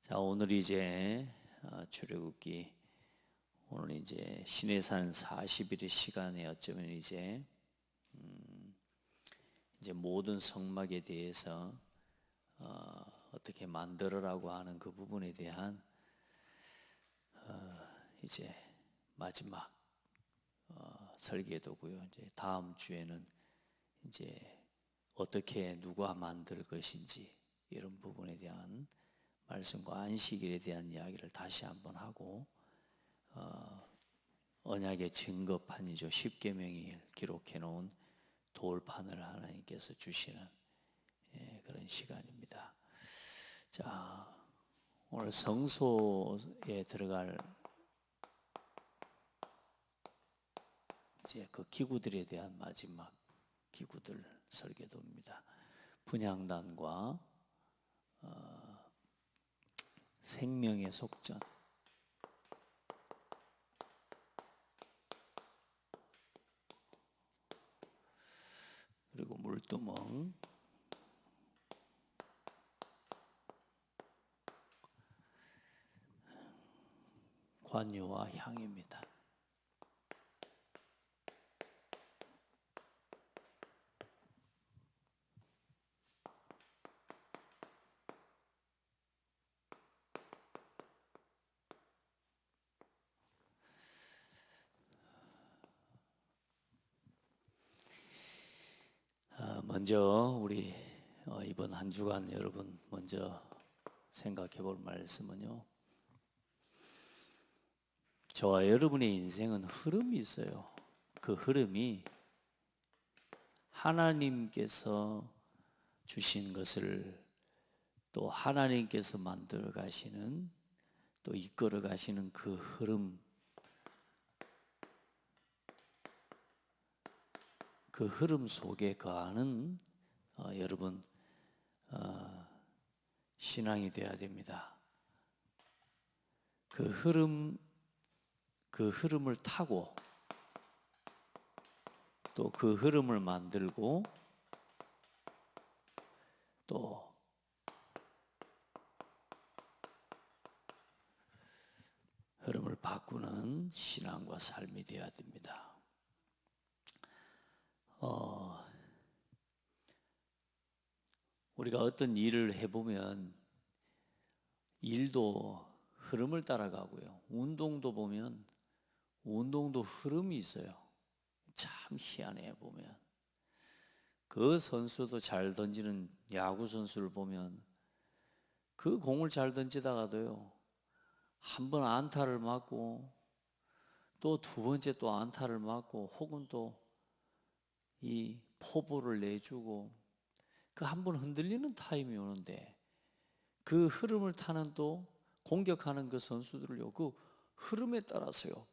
자, 오늘 이제 출애굽기 오늘 이제 시내산 40일의 시간에 어쩌면 이제 모든 성막에 대해서 어떻게 만들어라고 하는 그 부분에 대한 이제 마지막 설계도고요. 이제 다음 주에는 이제 어떻게 누가 만들 것인지 이런 부분에 대한 말씀과 안식일에 대한 이야기를 다시 한번 하고 언약의 증거판이죠. 십계명이 기록해 놓은 돌판을 하나님께서 주시는 그런 시간입니다. 자, 오늘 성소에 들어갈 이제 그 기구들에 대한 마지막 기구들 설계도입니다. 분향단과 생명의 속전, 그리고 물두멍, 관유와 향입니다. 먼저 우리 이번 한 주간 여러분 먼저 생각해 볼 말씀은요, 저와 여러분의 인생은 흐름이 있어요. 그 흐름이 하나님께서 주신 것을 또 하나님께서 만들어 가시는 또 이끌어 가시는 그 흐름, 그 흐름 속에 거하는 여러분 신앙이 되어야 됩니다. 그 흐름을 타고 또 그 흐름을 만들고 또 흐름을 바꾸는 신앙과 삶이 되어야 됩니다. 우리가 어떤 일을 해보면 일도 흐름을 따라가고요. 운동도 보면 운동도 흐름이 있어요. 참 희한해요. 보면 그 선수도 잘 던지는 야구 선수를 보면 그 공을 잘 던지다가도요, 한 번 안타를 맞고 또 두 번째 또 안타를 맞고 혹은 또 이 포볼을 내주고 그 한 번 흔들리는 타임이 오는데 그 흐름을 타는 또 공격하는 그 선수들을요, 그 흐름에 따라서요,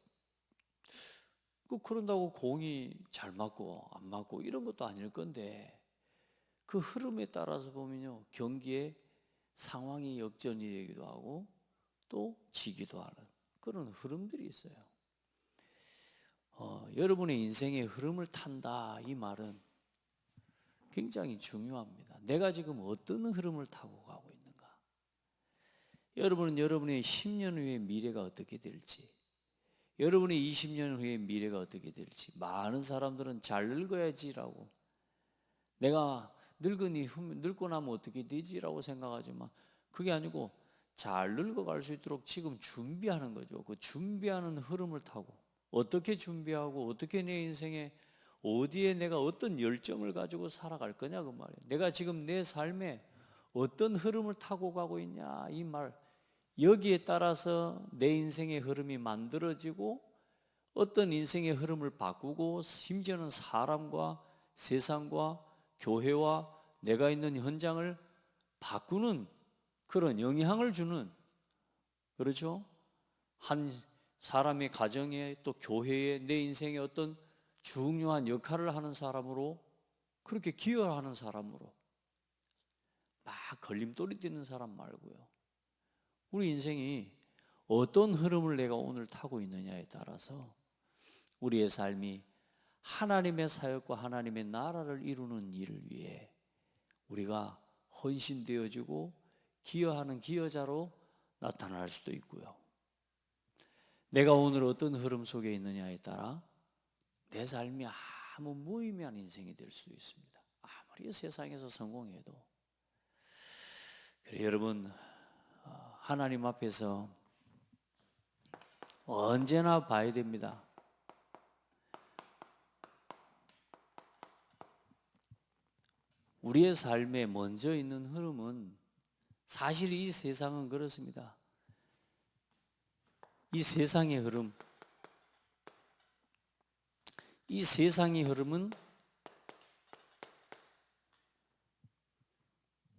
그런다고 공이 잘 맞고 안 맞고 이런 것도 아닐 건데 그 흐름에 따라서 보면요, 경기의 상황이 역전이 되기도 하고 또 지기도 하는 그런 흐름들이 있어요. 여러분의 인생의 흐름을 탄다, 이 말은 굉장히 중요합니다. 내가 지금 어떤 흐름을 타고 가고 있는가? 여러분은 여러분의 10년 후의 미래가 어떻게 될지, 여러분의 20년 후의 미래가 어떻게 될지, 많은 사람들은 잘 늙어야지라고, 내가 늙고 나면 어떻게 되지라고 생각하지만 그게 아니고 잘 늙어갈 수 있도록 지금 준비하는 거죠. 그 준비하는 흐름을 타고 어떻게 준비하고 어떻게 내 인생에 어디에 내가 어떤 열정을 가지고 살아갈 거냐 그 말이에요. 내가 지금 내 삶에 어떤 흐름을 타고 가고 있냐 이 말, 여기에 따라서 내 인생의 흐름이 만들어지고 어떤 인생의 흐름을 바꾸고 심지어는 사람과 세상과 교회와 내가 있는 현장을 바꾸는 그런 영향을 주는, 그렇죠? 한 사람의 가정에 또 교회에 내 인생에 어떤 중요한 역할을 하는 사람으로, 그렇게 기여하는 사람으로, 막 걸림돌이 되는 사람 말고요. 우리 인생이 어떤 흐름을 내가 오늘 타고 있느냐에 따라서 우리의 삶이 하나님의 사역과 하나님의 나라를 이루는 일을 위해 우리가 헌신되어지고 기여하는 기여자로 나타날 수도 있고요. 내가 오늘 어떤 흐름 속에 있느냐에 따라 내 삶이 아무 무의미한 인생이 될 수도 있습니다. 아무리 세상에서 성공해도. 그래, 여러분, 하나님 앞에서 언제나 봐야 됩니다. 우리의 삶에 먼저 있는 흐름은 사실 이 세상은 그렇습니다. 이 세상의 흐름, 이 세상의 흐름은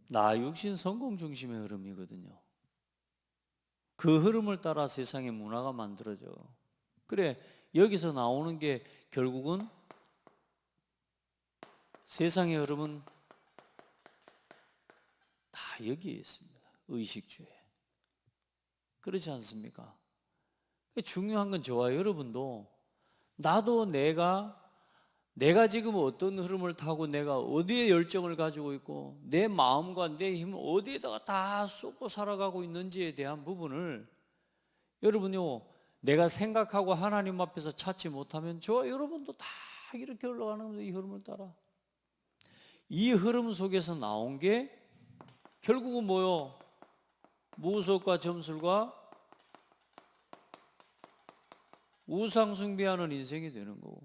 나 육신 성공 중심의 흐름이거든요. 그 흐름을 따라 세상의 문화가 만들어져. 그래, 여기서 나오는 게 결국은 세상의 흐름은 다 여기에 있습니다. 의식주에. 그렇지 않습니까? 중요한 건 저와 여러분도 나도 내가 지금 어떤 흐름을 타고 내가 어디에 열정을 가지고 있고 내 마음과 내 힘을 어디에다가 다 쏟고 살아가고 있는지에 대한 부분을 여러분요, 내가 생각하고 하나님 앞에서 찾지 못하면 저와 여러분도 다 이렇게 흘러가는 겁니다. 이 흐름을 따라. 이 흐름 속에서 나온 게 결국은 뭐요? 무속과 점술과 우상 숭배하는 인생이 되는 거고,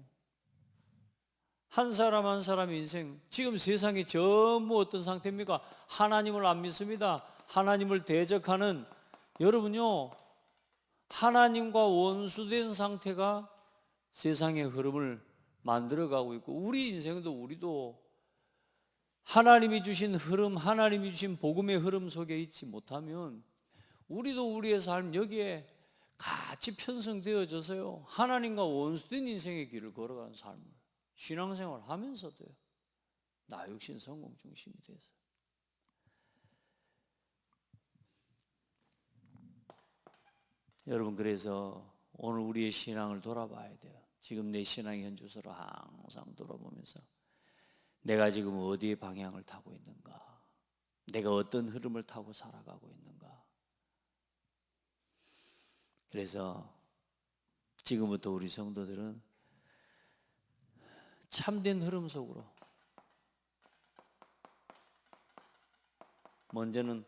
한 사람 한 사람의 인생, 지금 세상이 전부 어떤 상태입니까? 하나님을 안 믿습니다. 하나님을 대적하는, 여러분요, 하나님과 원수된 상태가 세상의 흐름을 만들어가고 있고, 우리 인생도 우리도 하나님이 주신 흐름, 하나님이 주신 복음의 흐름 속에 있지 못하면 우리도 우리의 삶 여기에 같이 편성되어져서요, 하나님과 원수된 인생의 길을 걸어가는 삶을 신앙생활 하면서도요, 나 육신 성공 중심이 돼서. 여러분, 그래서 오늘 우리의 신앙을 돌아봐야 돼요. 지금 내 신앙의 현주소를 항상 돌아보면서 내가 지금 어디에 방향을 타고 있는가, 내가 어떤 흐름을 타고 살아가고 있는가. 그래서 지금부터 우리 성도들은 참된 흐름 속으로, 먼저는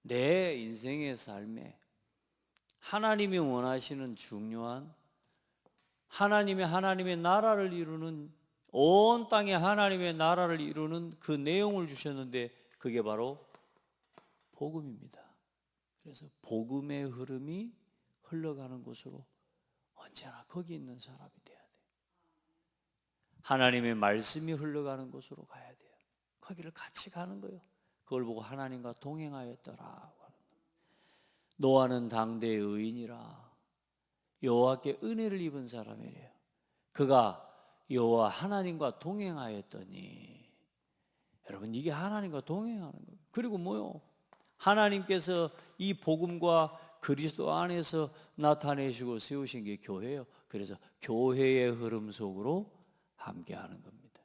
내 인생의 삶에 하나님이 원하시는 중요한 하나님의 나라를 이루는, 온 땅에 하나님의 나라를 이루는 그 내용을 주셨는데 그게 바로 복음입니다. 그래서 복음의 흐름이 흘러가는 곳으로 언제나 거기 있는 사람이 돼야 돼요. 하나님의 말씀이 흘러가는 곳으로 가야 돼요. 거기를 같이 가는 거예요. 그걸 보고 하나님과 동행하였더라고 하는 거예요. 노아는 당대의 의인이라 여호와께 은혜를 입은 사람이래요. 그가 여호와 하나님과 동행하였더니, 여러분, 이게 하나님과 동행하는 거예요. 그리고 뭐요? 하나님께서 이 복음과 그리스도 안에서 나타내시고 세우신 게 교회예요. 그래서 교회의 흐름 속으로 함께하는 겁니다.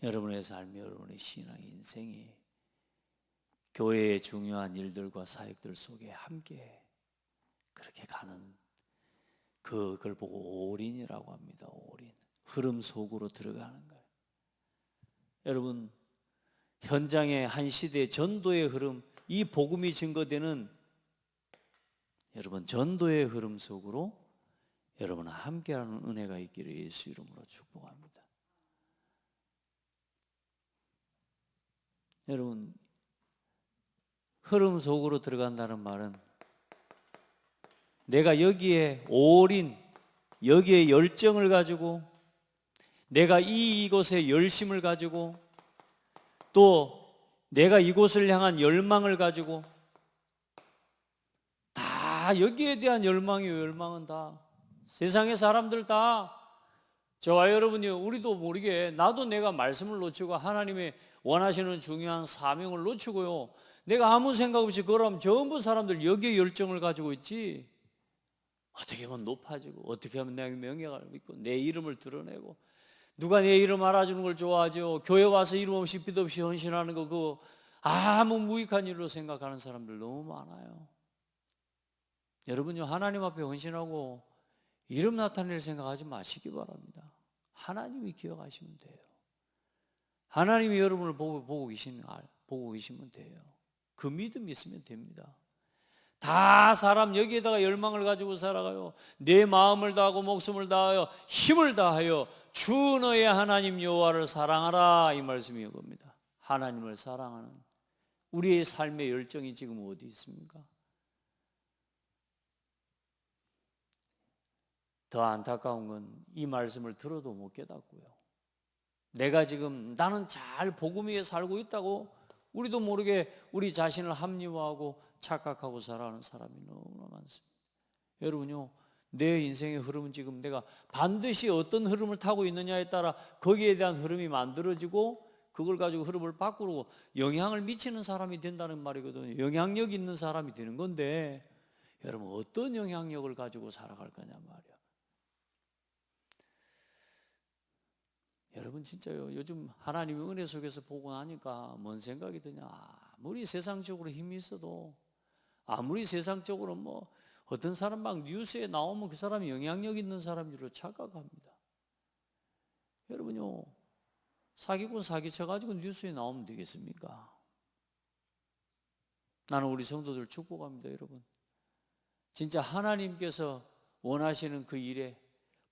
여러분의 삶이, 여러분의 신앙 인생이 교회의 중요한 일들과 사역들 속에 함께 그렇게 가는, 그걸 보고 올인이라고 합니다. 올인. 흐름 속으로 들어가는 거예요. 여러분, 현장의 한 시대의 전도의 흐름, 이 복음이 증거되는 여러분 전도의 흐름 속으로 여러분 함께하는 은혜가 있기를 예수 이름으로 축복합니다. 여러분, 흐름 속으로 들어간다는 말은 내가 여기에 올인, 여기에 열정을 가지고, 내가 이곳에 열심을 가지고, 또 내가 이곳을 향한 열망을 가지고, 다 여기에 대한 열망이에요. 열망은 다 세상의 사람들 다, 저와 여러분이, 우리도 모르게 나도 내가 말씀을 놓치고 하나님의 원하시는 중요한 사명을 놓치고요, 내가 아무 생각 없이 그러면 전부 사람들 여기에 열정을 가지고 있지, 어떻게 하면 높아지고, 어떻게 하면 내 명예를 믿고 내 이름을 드러내고, 누가 내 이름 알아주는 걸 좋아하죠. 교회 와서 이름 없이 빛 없이 헌신하는 거 그거 아무 무익한 일로 생각하는 사람들 너무 많아요. 여러분요, 하나님 앞에 헌신하고 이름 나타낼 생각하지 마시기 바랍니다. 하나님이 기억하시면 돼요. 하나님이 여러분을 보고 계시면 돼요. 그 믿음 있으면 됩니다. 다 사람 여기에다가 열망을 가지고 살아가요. 내 마음을 다하고 목숨을 다하여 힘을 다하여 주 너의 하나님 여호와를 사랑하라, 이 말씀이 이겁니다. 하나님을 사랑하는 우리의 삶의 열정이 지금 어디 있습니까? 더 안타까운 건 이 말씀을 들어도 못 깨닫고요, 내가 지금 나는 잘 복음 위에 살고 있다고 우리도 모르게 우리 자신을 합리화하고 착각하고 살아가는 사람이 너무나 많습니다. 여러분요, 내 인생의 흐름은 지금 내가 반드시 어떤 흐름을 타고 있느냐에 따라 거기에 대한 흐름이 만들어지고 그걸 가지고 흐름을 바꾸고 영향을 미치는 사람이 된다는 말이거든요. 영향력 있는 사람이 되는 건데, 여러분 어떤 영향력을 가지고 살아갈 거냐 말이야. 여러분 진짜요, 요즘 하나님의 은혜 속에서 보고 나니까 뭔 생각이 드냐, 아무리 세상적으로 힘이 있어도, 아무리 세상적으로 뭐 어떤 사람 막 뉴스에 나오면 그 사람이 영향력 있는 사람들로 착각합니다. 여러분요, 사기꾼 사기쳐가지고 뉴스에 나오면 되겠습니까? 나는 우리 성도들 축복합니다. 여러분 진짜 하나님께서 원하시는 그 일에,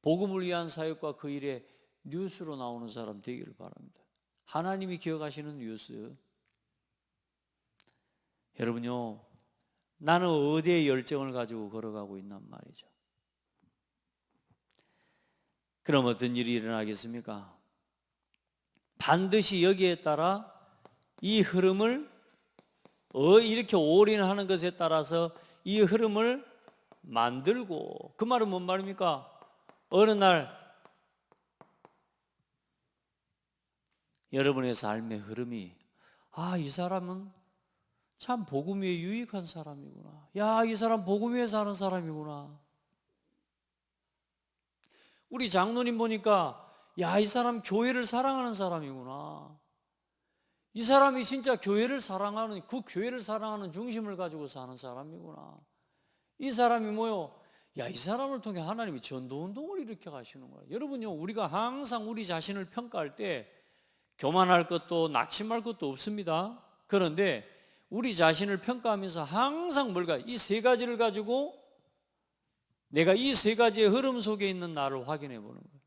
복음을 위한 사역과 그 일에 뉴스로 나오는 사람 되기를 바랍니다. 하나님이 기억하시는 뉴스. 여러분요, 나는 어디에 열정을 가지고 걸어가고 있단 말이죠. 그럼 어떤 일이 일어나겠습니까? 반드시 여기에 따라 이 흐름을 이렇게 올인하는 것에 따라서 이 흐름을 만들고, 그 말은 뭔 말입니까? 어느 날 여러분의 삶의 흐름이, 이 사람은 참 복음 위에 유익한 사람이구나. 야, 이 사람 복음 위에 사는 사람이구나. 우리 장로님 보니까 야, 이 사람 교회를 사랑하는 사람이구나. 이 사람이 진짜 교회를 사랑하는, 그 교회를 사랑하는 중심을 가지고 사는 사람이구나. 이 사람이 뭐요? 야, 이 사람을 통해 하나님이 전도운동을 일으켜 가시는 거예요. 여러분요, 우리가 항상 우리 자신을 평가할 때 교만할 것도 낙심할 것도 없습니다. 그런데 우리 자신을 평가하면서 항상 뭘까? 이 세 가지를 가지고 내가 이 세 가지의 흐름 속에 있는 나를 확인해 보는 거예요.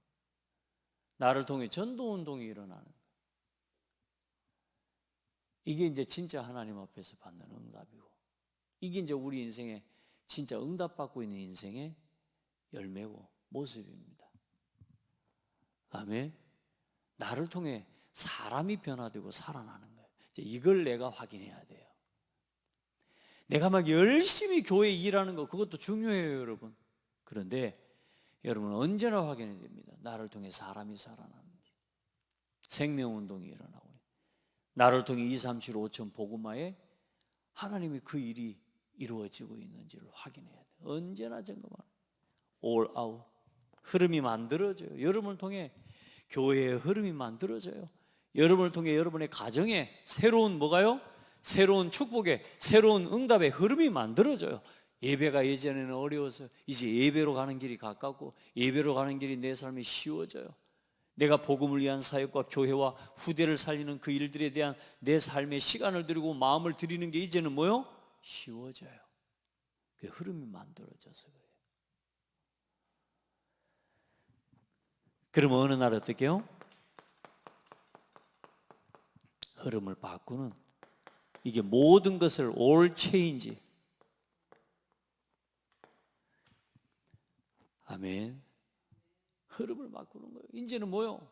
나를 통해 전도운동이 일어나는 거예요. 이게 이제 진짜 하나님 앞에서 받는 응답이고, 이게 이제 우리 인생에 진짜 응답받고 있는 인생의 열매고 모습입니다. 아멘. 나를 통해 사람이 변화되고 살아나는 거예요. 이제 이걸 내가 확인해야 돼요. 내가 막 열심히 교회 일하는 거 그것도 중요해요, 여러분. 그런데 여러분 언제나 확인해야 됩니다. 나를 통해 사람이 살아나는지, 생명운동이 일어나고, 나를 통해 2, 3, 7, 5천 복음화에 하나님이 그 일이 이루어지고 있는지를 확인해야 돼요. 언제나 점검하는 all out 흐름이 만들어져요. 여러분을 통해 교회의 흐름이 만들어져요. 여러분을 통해 여러분의 가정에 새로운 뭐가요? 새로운 축복의, 새로운 응답의 흐름이 만들어져요. 예배가 예전에는 어려워서 이제 예배로 가는 길이 가깝고, 예배로 가는 길이 내 삶이 쉬워져요. 내가 복음을 위한 사역과 교회와 후대를 살리는 그 일들에 대한 내 삶의 시간을 들이고 마음을 들이는 게 이제는 뭐요? 쉬워져요. 그 흐름이 만들어져서 그래요. 그러면 어느 날 어떻게요? 흐름을 바꾸는, 이게 모든 것을 all change. 아멘. 흐름을 바꾸는 거예요. 이제는 뭐요?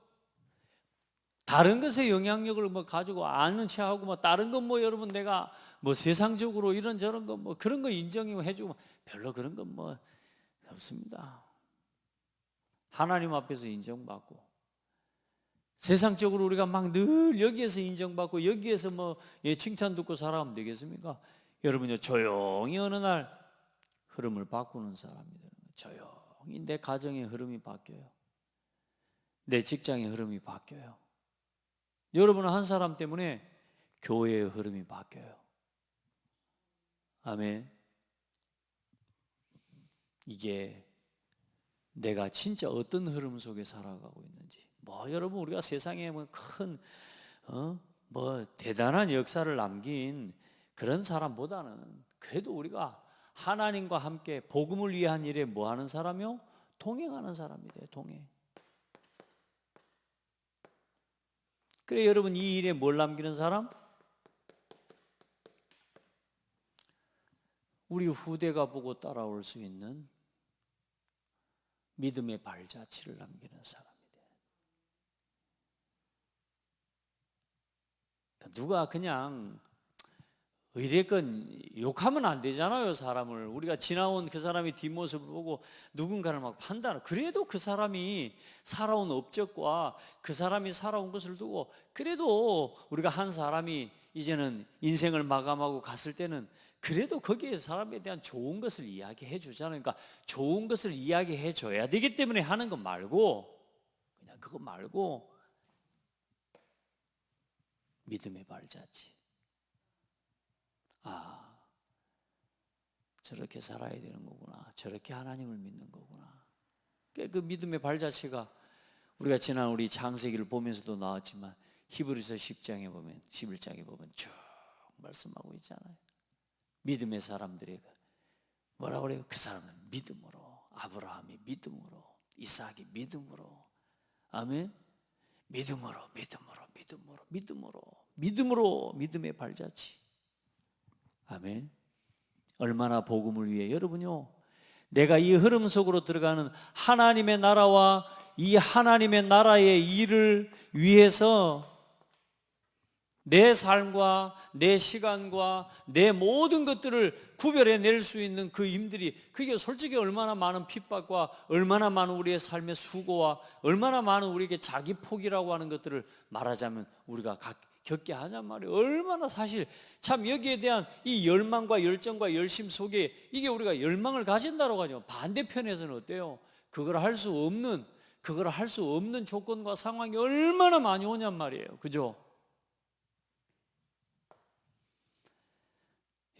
다른 것에 영향력을 뭐 가지고 아는 체하고 뭐 다른 건 뭐 여러분 내가 뭐 세상적으로 이런 저런 거 뭐 그런 거 인정해주고 별로 그런 건 뭐 없습니다. 하나님 앞에서 인정받고, 세상적으로 우리가 막 늘 여기에서 인정받고 여기에서 뭐 칭찬 듣고 살아가면 되겠습니까? 여러분요, 조용히 어느 날 흐름을 바꾸는 사람이 되는 거예요. 조용히 내 가정의 흐름이 바뀌어요. 내 직장의 흐름이 바뀌어요. 여러분 한 사람 때문에 교회의 흐름이 바뀌어요. 아멘. 이게 내가 진짜 어떤 흐름 속에 살아가고 있는지. 여러분 우리가 세상에 큰 대단한 역사를 남긴 그런 사람보다는 그래도 우리가 하나님과 함께 복음을 위한 일에 뭐 하는 사람이요? 동행하는 사람이 돼요. 동행. 그래 여러분 이 일에 뭘 남기는 사람? 우리 후대가 보고 따라올 수 있는 믿음의 발자취를 남기는 사람이 돼요. 누가 그냥 의례건 욕하면 안 되잖아요. 사람을 우리가 지나온 그 사람의 뒷모습을 보고 누군가를 막 판단을, 그래도 그 사람이 살아온 업적과 그 사람이 살아온 것을 두고 그래도 우리가 한 사람이 이제는 인생을 마감하고 갔을 때는 그래도 거기에 사람에 대한 좋은 것을 이야기해 주잖아요. 그러니까 좋은 것을 이야기해 줘야 되기 때문에 하는 거 말고, 그냥 그거 말고 믿음의 발자취. 저렇게 살아야 되는 거구나. 저렇게 하나님을 믿는 거구나. 그 믿음의 발자취가 우리가 지난 우리 창세기를 보면서도 나왔지만 히브리서 10장에 보면, 11장에 보면 쭉 말씀하고 있잖아요. 믿음의 사람들이 뭐라고 그래요? 그 사람은 믿음으로, 아브라함이 믿음으로, 이삭이 믿음으로, 아멘. 믿음으로, 믿음의 발자취. 아멘. 얼마나 복음을 위해, 여러분요, 내가 이 흐름 속으로 들어가는 하나님의 나라와 이 하나님의 나라의 일을 위해서 내 삶과 내 시간과 내 모든 것들을 구별해낼 수 있는 그 힘들이, 그게 솔직히 얼마나 많은 핍박과 얼마나 많은 우리의 삶의 수고와 얼마나 많은 우리에게 자기 포기라고 하는 것들을 말하자면 우리가 겪게 하냔 말이에요. 얼마나 사실 참 여기에 대한 이 열망과 열정과 열심 속에 이게 우리가 열망을 가진다고 하죠. 반대편에서는 어때요? 그걸 할 수 없는 조건과 상황이 얼마나 많이 오냔 말이에요. 그죠?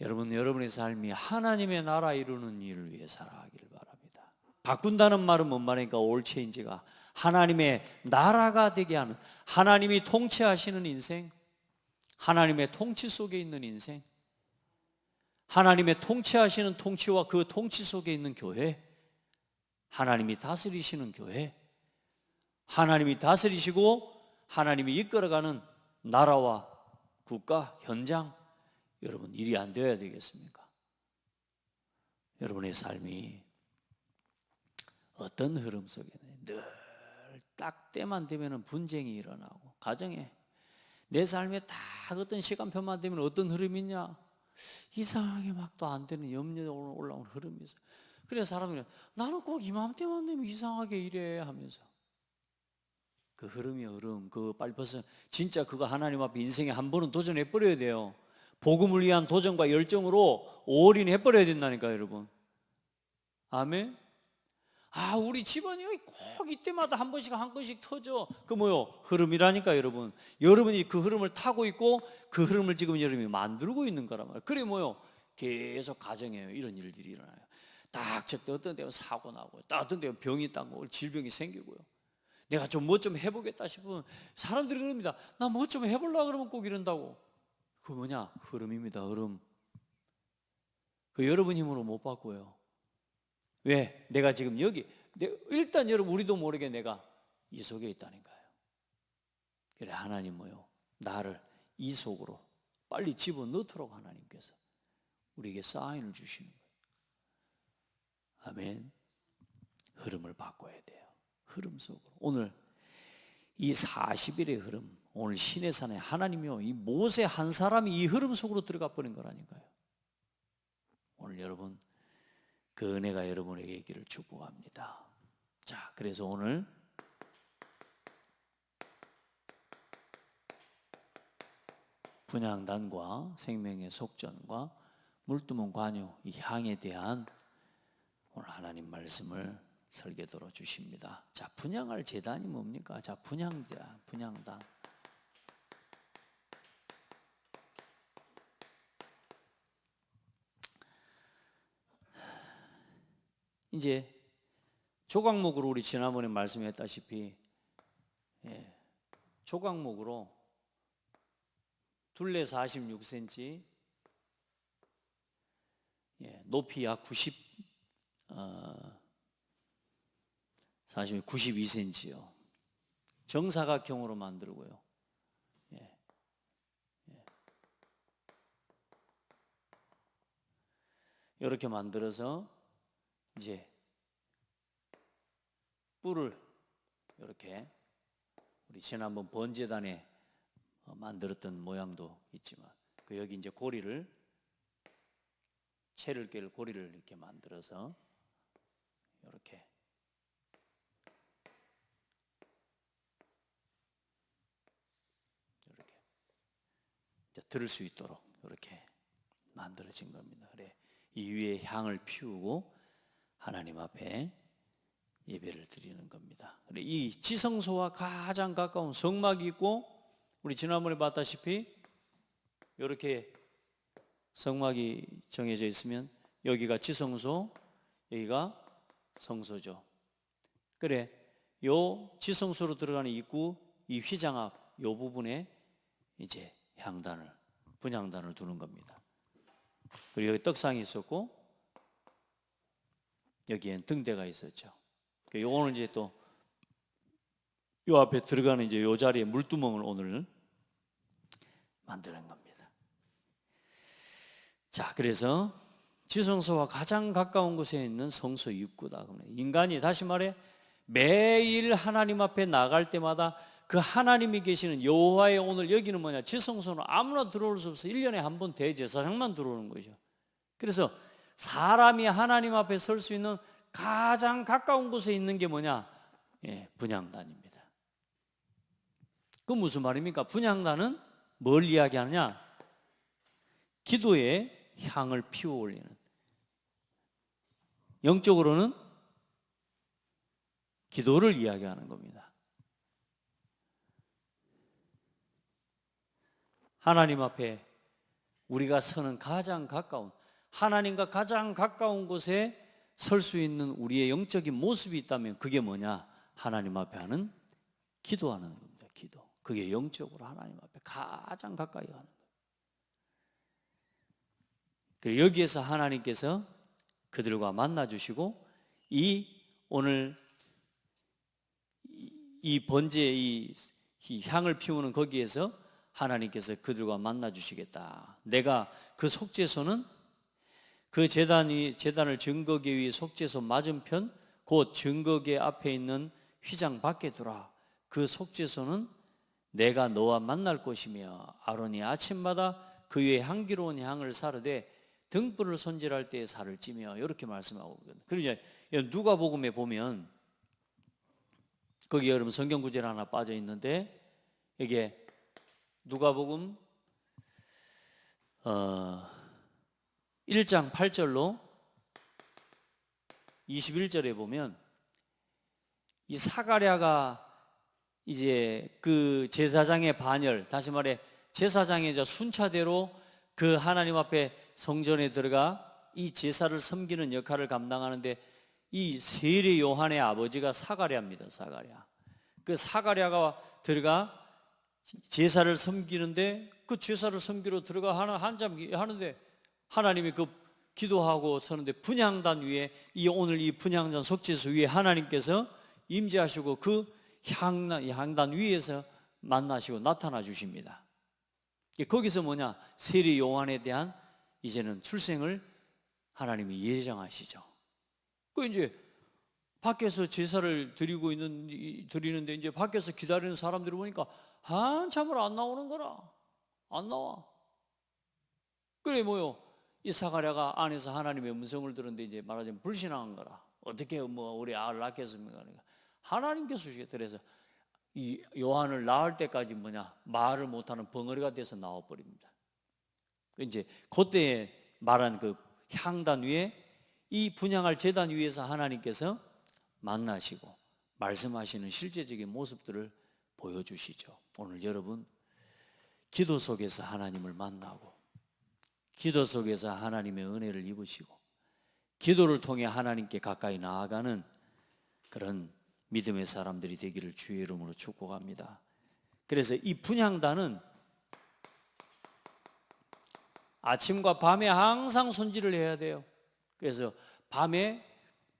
여러분의 삶이 하나님의 나라 이루는 일을 위해 살아가기를 바랍니다. 바꾼다는 말은 뭔 말입니까? 올 체인지가 하나님의 나라가 되게 하는, 하나님이 통치하시는 인생, 하나님의 통치 속에 있는 인생, 하나님의 통치하시는 통치와 그 통치 속에 있는 교회, 하나님이 다스리시는 교회, 하나님이 다스리시고 하나님이 이끌어가는 나라와 국가, 현장, 여러분 일이 안 되어야 되겠습니까? 여러분의 삶이 어떤 흐름 속에 늘 딱 때만 되면 분쟁이 일어나고, 가정에 내 삶에 딱 어떤 시간표만 되면 어떤 흐름이 있냐? 이상하게 막 또 안 되는 염려가 올라오는 흐름이 있어요. 그래서 사람들이 나는 꼭 이맘때만 되면 이상하게 이래 하면서, 그 흐름, 그 빨리 벌써 진짜 그거 하나님 앞에 인생에 한 번은 도전해 버려야 돼요. 복음을 위한 도전과 열정으로 올인해 버려야 된다니까요, 여러분. 아멘. 우리 집안이 꼭 이때마다 한 번씩 터져. 그 뭐요? 흐름이라니까, 여러분. 여러분이 그 흐름을 타고 있고 그 흐름을 지금 여러분이 만들고 있는 거란 말이에요. 그래 뭐요? 계속 가정에 이런 일들이 일어나요. 딱 저 때 어떤 때는 사고 나고, 딱 어떤 때는 병이 따고 질병이 생기고요. 내가 좀 뭐 좀 해보겠다 싶으면 사람들이 그럽니다. 나 뭐 좀 해보려고 그러면 꼭 이런다고. 그 뭐냐? 흐름입니다. 흐름. 그 여러분 힘으로 못 바꿔요. 왜? 내가 지금 여기, 일단 여러분 우리도 모르게 내가 이 속에 있다니까요. 그래 하나님 뭐요? 나를 이 속으로 빨리 집어넣도록 하나님께서 우리에게 사인을 주시는 거예요. 아멘. 흐름을 바꿔야 돼요. 흐름 속으로. 오늘 이 40일의 흐름, 오늘 시내산에 하나님이요, 이 모세 한 사람이 이 흐름 속으로 들어가 버린 거라니까요. 오늘 여러분 그 은혜가 여러분에게 있기를 축복합니다. 자, 그래서 오늘 분향단과 생명의 속전과 물두문 관유 이 향에 대한 오늘 하나님 말씀을 설계도로 주십니다. 자, 분향할 제단이 뭡니까? 자, 분향자, 분향단. 이제 조각목으로 우리 지난번에 말씀했다시피 조각목으로 둘레 46cm, 높이 약 92cm요. 정사각형으로 만들고요. 이렇게 만들어서 이제 뿔을 이렇게 우리 지난번 번제단에 만들었던 모양도 있지만 그 여기 이제 고리를 채를 깰 고리를 이렇게 만들어서 이렇게 이제 들을 수 있도록 이렇게 만들어진 겁니다. 그래 이 위에 향을 피우고 하나님 앞에 예배를 드리는 겁니다. 그래 이 지성소와 가장 가까운 성막이 있고 우리 지난번에 봤다시피 이렇게 성막이 정해져 있으면 여기가 지성소, 여기가 성소죠. 그래 요 지성소로 들어가는 입구 이 휘장 앞 요 부분에 이제 향단을 분향단을 두는 겁니다. 그리고 여기 떡상이 있었고 여기엔 등대가 있었죠. 요거는 이제 또 요 앞에 들어가는 이제 요 자리에 물두멍을 오늘 만드는 겁니다. 자, 그래서 지성소와 가장 가까운 곳에 있는 성소 입구다. 인간이 다시 말해 매일 하나님 앞에 나갈 때마다 그 하나님이 계시는 여호와의 오늘 여기는 뭐냐? 지성소는 아무나 들어올 수 없어. 1년에 한 번 대제사장만 들어오는 거죠. 그래서 사람이 하나님 앞에 설 수 있는 가장 가까운 곳에 있는 게 뭐냐? 분향단입니다. 그 무슨 말입니까? 분향단은 뭘 이야기하느냐? 기도에 향을 피워 올리는, 영적으로는 기도를 이야기하는 겁니다. 하나님 앞에 우리가 서는 가장 가까운, 하나님과 가장 가까운 곳에 설 수 있는 우리의 영적인 모습이 있다면 그게 뭐냐? 하나님 앞에 하는 기도하는 겁니다. 기도. 그게 영적으로 하나님 앞에 가장 가까이 가는 거예요. 여기에서 하나님께서 그들과 만나 주시고 오늘 이 번제의 이 향을 피우는 거기에서 하나님께서 그들과 만나 주시겠다. 내가 그 속죄소는 그 제단을 증거계 위에 속죄소 맞은편 곧 증거계 앞에 있는 휘장 밖에 두라. 그 속죄소는 내가 너와 만날 곳이며 아론이 아침마다 그 위에 향기로운 향을 사르되 등불을 손질할 때에 살을 찌며 이렇게 말씀하고 있거든요. 그리고 이제 누가복음에 보면 거기 여러분 성경 구절 하나 빠져 있는데 이게 누가복음 1장 8절로 21절에 보면 이 사가랴가 이제 그 제사장의 반열, 다시 말해 제사장의 순차대로 그 하나님 앞에 성전에 들어가 이 제사를 섬기는 역할을 감당하는데 이 세례 요한의 아버지가 사가랴입니다. 사가랴. 그 사가랴가 들어가 제사를 섬기는데 그 제사를 섬기러 들어가 한잠 하는데 하나님이 그 기도하고 서는데 분향단 위에 오늘 이 분향단 속죄소 위에 하나님께서 임재하시고 그 향단 위에서 만나시고 나타나 주십니다. 거기서 뭐냐? 세례 요한에 대한 이제는 출생을 하나님이 예정하시죠. 그 이제 밖에서 제사를 드리는데 이제 밖에서 기다리는 사람들을 보니까 한참을 안 나오는 거라. 안 나와. 그래 뭐요? 이 사가랴가 안에서 하나님의 음성을 들었는데 이제 말하자면 불신앙한 거라. 어떻게 우리 아를 낳겠습니까? 그러니까 하나님께서 주시겠다. 그래서 이 요한을 낳을 때까지 말을 못하는 벙어리가 돼서 나와버립니다. 이제 그때 말한 그 향단 위에 이 분향할 제단 위에서 하나님께서 만나시고 말씀하시는 실제적인 모습들을 보여주시죠. 오늘 여러분 기도 속에서 하나님을 만나고 기도 속에서 하나님의 은혜를 입으시고 기도를 통해 하나님께 가까이 나아가는 그런 믿음의 사람들이 되기를 주의 이름으로 축복합니다. 그래서 이 분향단은 아침과 밤에 항상 손질을 해야 돼요. 그래서 밤에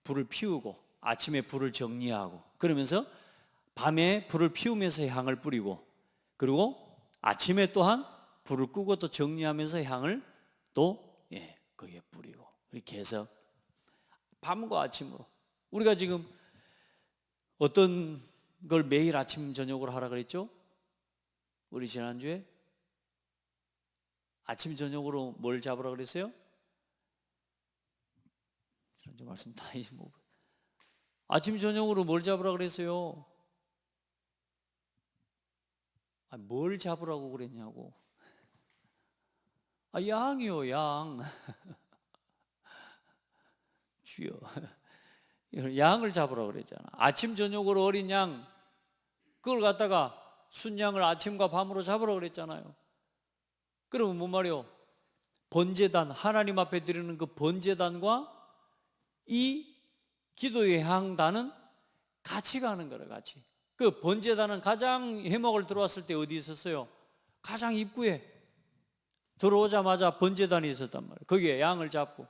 불을 피우고 아침에 불을 정리하고 그러면서 밤에 불을 피우면서 향을 뿌리고 그리고 아침에 또한 불을 끄고 또 정리하면서 향을 또 거기에 뿌리고 이렇게 해서 밤과 아침으로 우리가 지금 어떤 걸 매일 아침 저녁으로 하라 그랬죠? 우리 지난주에 아침 저녁으로 뭘 잡으라 그랬어요? 지난주 말씀 다 잊어먹어. 아침 저녁으로 뭘 잡으라 그랬어요? 뭘 잡으라고 그랬냐고. 양이요, 양. 주여. 양을 잡으라고 그랬잖아. 아침 저녁으로 어린 양, 그걸 갖다가 순양을 아침과 밤으로 잡으라고 그랬잖아요. 그러면 뭔 말이요? 번제단, 하나님 앞에 드리는 그 번제단과 이 기도의 향단은 같이 가는 거라, 같이. 그 번제단은 가장 회막을 들어왔을 때 어디 있었어요? 가장 입구에 들어오자마자 번제단이 있었단 말이에요. 거기에 양을 잡고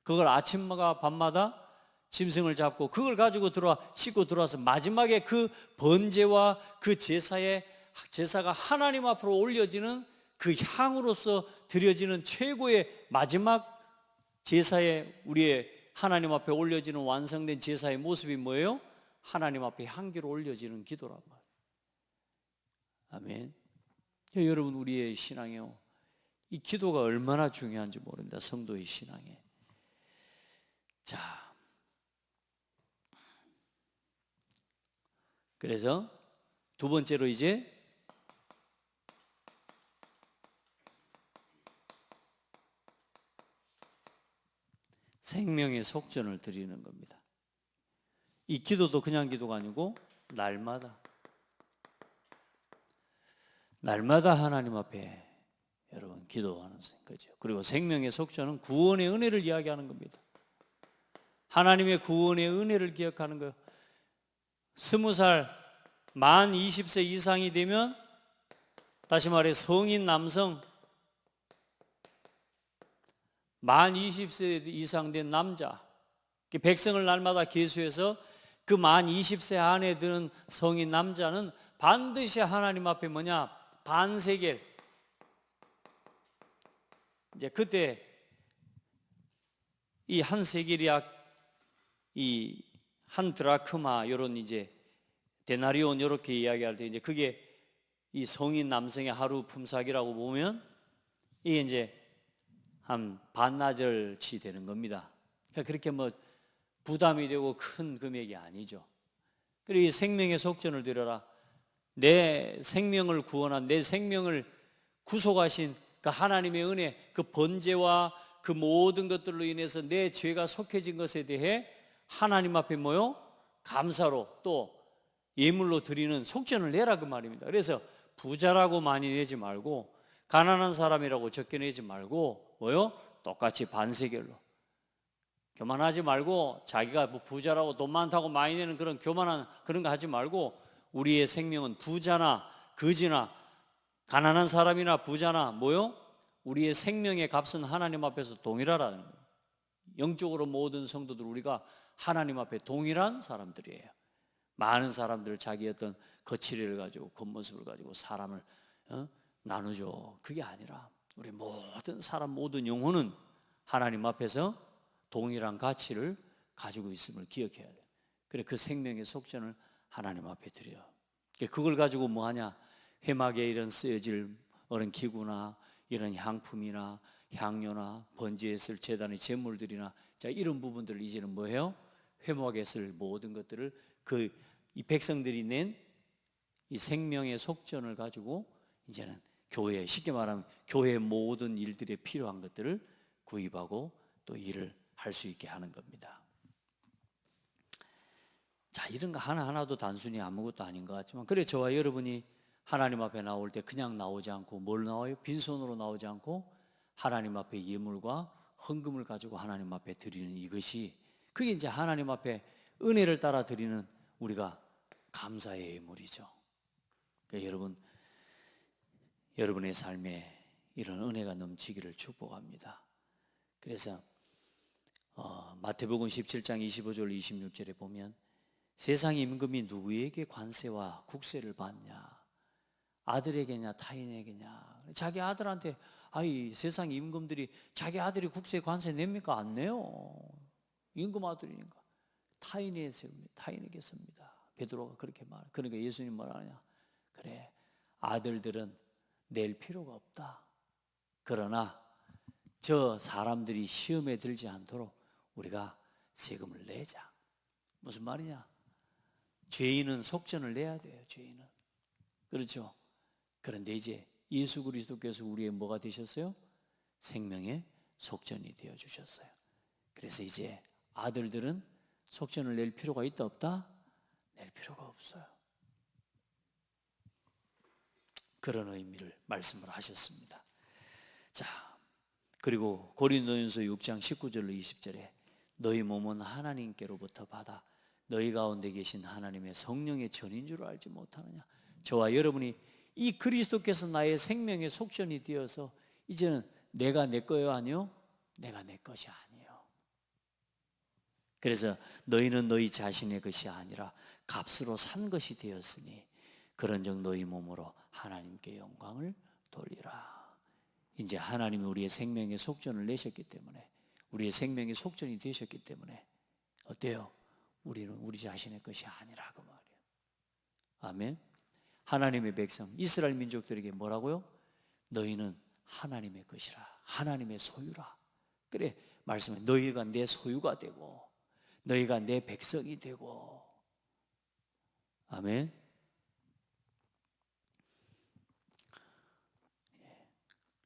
그걸 아침마다 밤마다 짐승을 잡고 그걸 가지고 싣고 들어와서 마지막에 그 번제와 그 제사가 하나님 앞으로 올려지는 그 향으로서 드려지는 최고의 마지막 제사에 우리의 하나님 앞에 올려지는 완성된 제사의 모습이 뭐예요? 하나님 앞에 향기로 올려지는 기도란 말이에요. 아멘. 여러분 우리의 신앙이요, 이 기도가 얼마나 중요한지 모릅니다. 성도의 신앙에. 자, 그래서 두 번째로 이제 생명의 속전을 드리는 겁니다. 이 기도도 그냥 기도가 아니고 날마다 하나님 앞에 여러분 기도하는 거죠. 그리고 생명의 속전은 구원의 은혜를 이야기하는 겁니다. 하나님의 구원의 은혜를 기억하는 거예요. 20살 만 20세 이상이 되면, 다시 말해 성인 남성, 만 20세 이상 된 남자, 백성을 날마다 계수해서 그 만 20세 안에 드는 성인 남자는 반드시 하나님 앞에 뭐냐? 반세겔. 이제 그때 이 한 세겔이 이 한 드라크마, 요런 이제 데나리온 요렇게 이야기할 때 이제 그게 이 성인 남성의 하루 품삯이라고 보면 이게 이제 한 반나절치 되는 겁니다. 그러니까 그렇게 뭐 부담이 되고 큰 금액이 아니죠. 그리고 이 생명의 속전을 드려라. 내 생명을 구원한, 내 생명을 구속하신 그 하나님의 은혜, 그 번제와 그 모든 것들로 인해서 내 죄가 속해진 것에 대해 하나님 앞에 뭐요? 감사로 또 예물로 드리는 속전을 내라 그 말입니다. 그래서 부자라고 많이 내지 말고 가난한 사람이라고 적게 내지 말고 뭐요? 똑같이 반세겔로. 교만하지 말고 자기가 뭐 부자라고 돈 많다고 많이 내는 그런 교만한 그런 거 하지 말고, 우리의 생명은 부자나 거지나 가난한 사람이나 부자나 뭐요? 우리의 생명의 값은 하나님 앞에서 동일하라는 거예요. 영적으로 모든 성도들 우리가 하나님 앞에 동일한 사람들이에요. 많은 사람들 자기 어떤 거칠이를 가지고 겉모습을 가지고 사람을 나누죠. 그게 아니라 우리 모든 사람, 모든 영혼은 하나님 앞에서 동일한 가치를 가지고 있음을 기억해야 돼요. 그래 그 생명의 속전을 하나님 앞에 드려요. 그걸 가지고 뭐 하냐? 회막에 이런 쓰여질 어른 기구나 이런 향품이나 향료나 번제에 쓸 제단의 제물들이나 자 이런 부분들을 이제는 뭐예요? 회막에 쓸 모든 것들을 이 백성들이 낸 이 생명의 속전을 가지고 이제는 교회, 쉽게 말하면 교회의 모든 일들에 필요한 것들을 구입하고 또 일을 할 수 있게 하는 겁니다. 자, 이런 거 하나하나도 단순히 아무것도 아닌 것 같지만, 그래 저와 여러분이 하나님 앞에 나올 때 그냥 나오지 않고 뭘 나와요? 빈손으로 나오지 않고 하나님 앞에 예물과 헌금을 가지고 하나님 앞에 드리는 이것이, 그게 이제 하나님 앞에 은혜를 따라 드리는 우리가 감사의 예물이죠. 그러니까 여러분의 삶에 이런 은혜가 넘치기를 축복합니다. 그래서 마태복음 17장 25절 26절에 보면, 세상 임금이 누구에게 관세와 국세를 받냐? 아들에게냐 타인에게냐? 자기 아들한테, 아이 세상 임금들이 자기 아들이 국세 관세 냅니까? 안 내요. 임금 아들이니까 타인에게 씁니다. 베드로가 그렇게 말해. 그러니까 예수님 뭐라냐? 그래, 아들들은 낼 필요가 없다. 그러나 저 사람들이 시험에 들지 않도록 우리가 세금을 내자. 무슨 말이냐? 죄인은 속전을 내야 돼요. 죄인은. 그렇죠? 그런데 이제 예수 그리스도께서 우리의 뭐가 되셨어요? 생명의 속전이 되어 주셨어요. 그래서 이제 아들들은 속전을 낼 필요가 있다 없다? 낼 필요가 없어요. 그런 의미를 말씀을 하셨습니다. 자, 그리고 고린도전서 6장 19절로 20절에 너희 몸은 하나님께로부터 받아 너희 가운데 계신 하나님의 성령의 전인 줄 알지 못하느냐? 저와 여러분이 이 그리스도께서 나의 생명의 속전이 되어서 이제는 내가 내 거요 아니요? 내가 내 것이 아니요. 그래서 너희는 너희 자신의 것이 아니라 값으로 산 것이 되었으니 그런즉 너희 몸으로 하나님께 영광을 돌리라. 이제 하나님이 우리의 생명의 속전을 내셨기 때문에, 우리의 생명의 속전이 되셨기 때문에 어때요? 우리는 우리 자신의 것이 아니라 그 말이에요. 아멘. 하나님의 백성 이스라엘 민족들에게 뭐라고요? 너희는 하나님의 것이라, 하나님의 소유라. 그래 말씀해, 너희가 내 소유가 되고 너희가 내 백성이 되고. 아멘.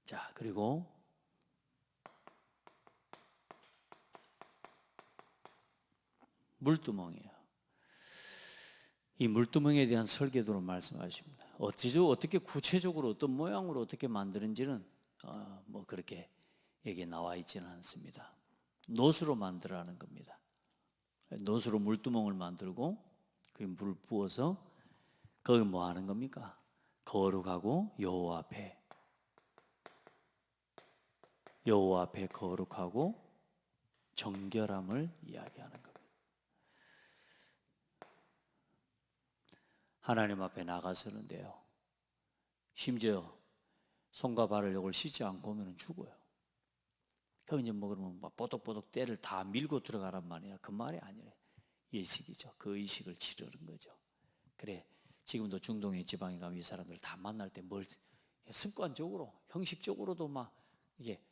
자, 그리고 물두멍이에요. 이 물두멍에 대한 설계도로 말씀하십니다. 어떻게 구체적으로 어떤 모양으로 어떻게 만드는지는 뭐 그렇게 얘기 나와 있지는 않습니다. 노수로 만들라는 겁니다. 노수로 물두멍을 만들고 그 물을 부어서 거기 뭐 하는 겁니까? 거룩하고 여호와 앞에 거룩하고 정결함을 이야기하는 겁니다. 하나님 앞에 나가서는데요, 심지어 손과 발을 이걸 씻지 않고 오면 죽어요. 그럼 이제 뭐 그러면 막 뽀독뽀독 때를 다 밀고 들어가란 말이야. 그 말이 아니래. 예식이죠. 그 의식을 치르는 거죠. 그래, 지금도 중동의 지방에 가면 이 사람들 다 만날 때 뭘 습관적으로, 형식적으로도 막 이게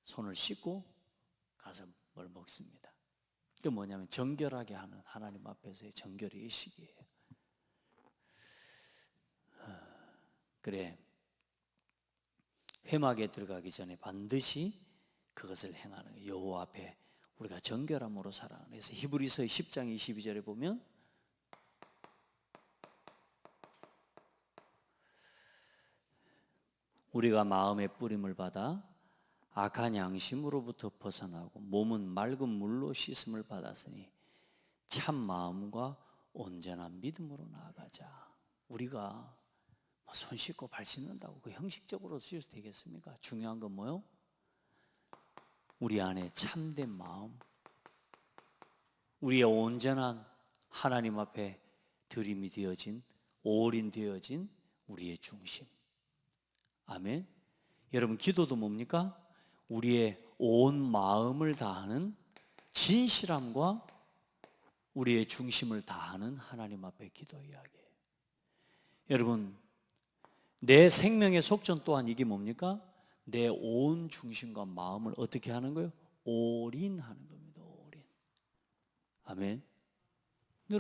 손을 씻고 가서 뭘 먹습니다. 그 뭐냐면 정결하게 하는 하나님 앞에서의 정결의 의식이에요. 그래, 회막에 들어가기 전에 반드시 그것을 행하는 거예요. 여호와 앞에 우리가 정결함으로 살아. 그래서 히브리서 10장 22절에 보면 우리가 마음의 뿌림을 받아 악한 양심으로부터 벗어나고 몸은 맑은 물로 씻음을 받았으니 참 마음과 온전한 믿음으로 나아가자. 우리가 손 씻고 발 씻는다고 그 형식적으로 씻어도 되겠습니까? 중요한 건 뭐요? 우리 안에 참된 마음, 우리의 온전한 하나님 앞에 드림이 되어진, 올인되어진 우리의 중심. 아멘. 여러분, 기도도 뭡니까? 우리의 온 마음을 다하는 진실함과 우리의 중심을 다하는 하나님 앞에 기도 이야기예요. 여러분, 내 생명의 속전 또한 이게 뭡니까? 내 온 중심과 마음을 어떻게 하는 거예요? 올인하는 겁니다. 올인. 아멘.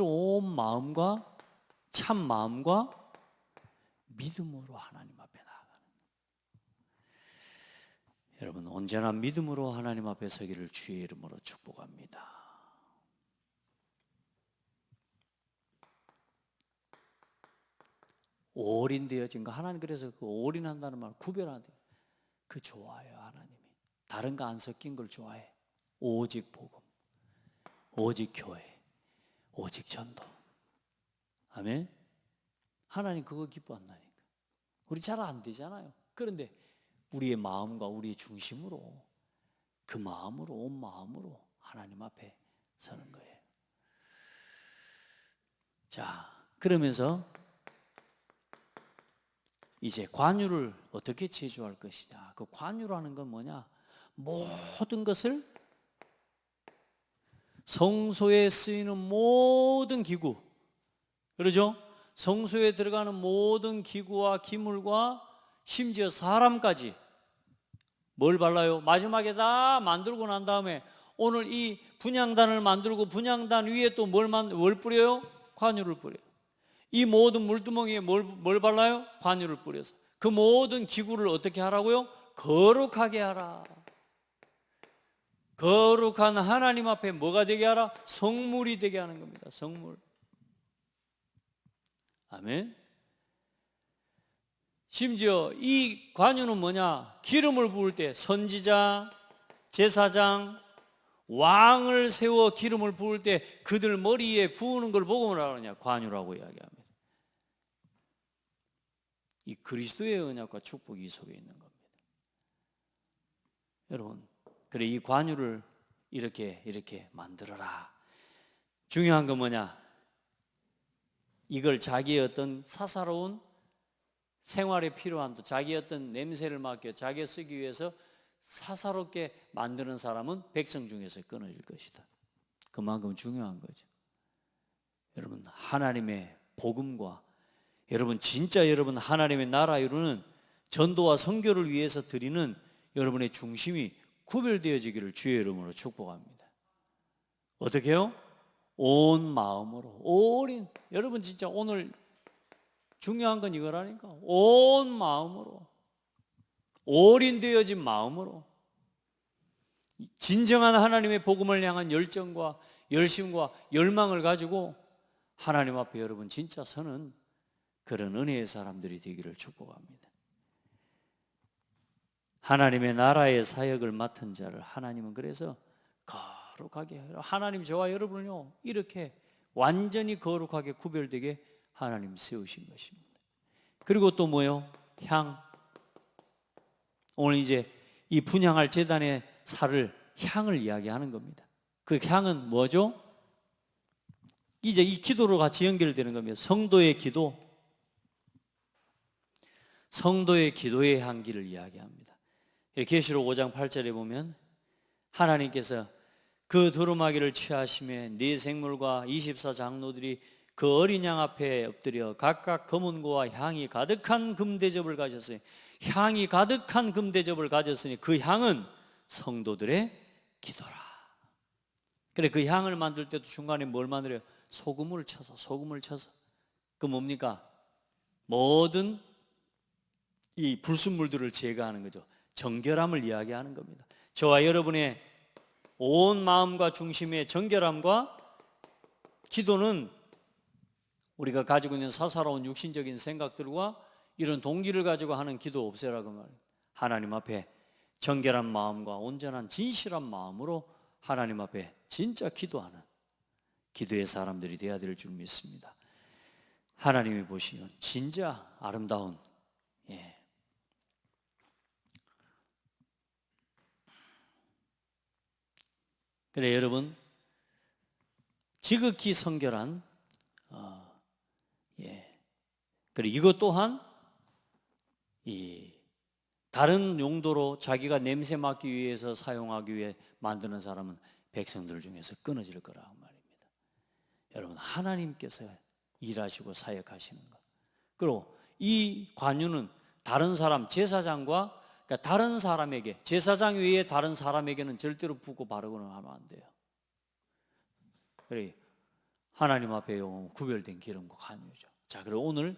온 마음과 참 마음과 믿음으로 하나님 앞에 나아가는 거예요. 여러분, 온전한 믿음으로 하나님 앞에 서기를 주의 이름으로 축복합니다. 올인되어진 거. 하나님 그래서 그 올인한다는 말 구별하는데 그 좋아해요. 하나님이 다른 거 안 섞인 걸 좋아해. 오직 복음, 오직 교회, 오직 전도. 아멘. 하나님 그거 기뻐한다니까. 우리 잘 안 되잖아요. 그런데 우리의 마음과 우리의 중심으로, 그 마음으로, 온 마음으로 하나님 앞에 서는 거예요. 자, 그러면서 이제 관유를 어떻게 제조할 것이냐. 그 관유라는 건 뭐냐? 모든 것을, 성소에 쓰이는 모든 기구, 그러죠? 성소에 들어가는 모든 기구와 기물과 심지어 사람까지 뭘 발라요? 마지막에 다 만들고 난 다음에 오늘 이 분향단을 만들고 분향단 위에 또 뭘 뿌려요? 관유를 뿌려요. 이 모든 물두멍이에 뭘 발라요? 관유를 뿌려서 그 모든 기구를 어떻게 하라고요? 거룩하게 하라. 거룩한 하나님 앞에 뭐가 되게 하라? 성물이 되게 하는 겁니다. 성물. 아멘. 심지어 이 관유는 뭐냐? 기름을 부을 때 선지자, 제사장, 왕을 세워 기름을 부을 때 그들 머리에 부으는 걸 보고 뭐라 그러냐? 관유라고 이야기합니다. 이 그리스도의 언약과 축복이 이 속에 있는 겁니다. 여러분, 그래 이 관유를 이렇게 만들어라. 중요한 건 뭐냐? 이걸 자기의 어떤 사사로운 생활에 필요한, 또 자기의 어떤 냄새를 맡겨 자기가 쓰기 위해서 사사롭게 만드는 사람은 백성 중에서 끊어질 것이다. 그만큼 중요한 거죠. 여러분, 하나님의 복음과 여러분 진짜 여러분 하나님의 나라 이루는 전도와 선교를 위해서 드리는 여러분의 중심이 구별되어지기를 주의 이름으로 축복합니다. 어떻게 해요? 온 마음으로, 올인. 여러분 진짜 오늘 중요한 건 이거라니까. 온 마음으로, 올인되어진 마음으로 진정한 하나님의 복음을 향한 열정과 열심과 열망을 가지고 하나님 앞에 여러분 진짜 서는 그런 은혜의 사람들이 되기를 축복합니다. 하나님의 나라의 사역을 맡은 자를 하나님은 그래서 거룩하게 해요. 하나님 저와 여러분을요 이렇게 완전히 거룩하게 구별되게 하나님 세우신 것입니다. 그리고 또 뭐요? 향. 오늘 이제 이 분향할 제단의 살을, 향을 이야기하는 겁니다. 그 향은 뭐죠? 이제 이 기도로 같이 연결되는 겁니다. 성도의 기도, 성도의 기도의 향기를 이야기합니다. 계시록 5장 8절에 보면 하나님께서 그 두루마기를 취하심에 네 생물과 24장로들이 그 어린 양 앞에 엎드려 각각 검은고와 향이 가득한 금대접을 가졌으니, 향이 가득한 금대접을 가졌으니 그 향은 성도들의 기도라. 그래, 그 향을 만들 때도 중간에 뭘 만들어요? 소금을 쳐서. 그 뭡니까? 모든 이 불순물들을 제거하는 거죠. 정결함을 이야기하는 겁니다. 저와 여러분의 온 마음과 중심의 정결함과 기도는 우리가 가지고 있는 사사로운 육신적인 생각들과 이런 동기를 가지고 하는 기도 없애라고 말해요. 하나님 앞에 정결한 마음과 온전한 진실한 마음으로 하나님 앞에 진짜 기도하는 기도의 사람들이 되어야 될 줄 믿습니다. 하나님이 보시면 진짜 아름다운, 그래 여러분, 지극히 성결한 그래 이것 또한 이 다른 용도로 자기가 냄새 맡기 위해서 사용하기 위해 만드는 사람은 백성들 중에서 끊어질 거라고 말입니다. 여러분, 하나님께서 일하시고 사역하시는 것, 그리고 이 관유는 다른 사람, 제사장과 그러니까 다른 사람에게, 제사장 외에 다른 사람에게는 절대로 붓고 바르고는 하면 안 돼요. 그래 하나님 앞에 구별된 기름과 관유죠. 자, 그리고 오늘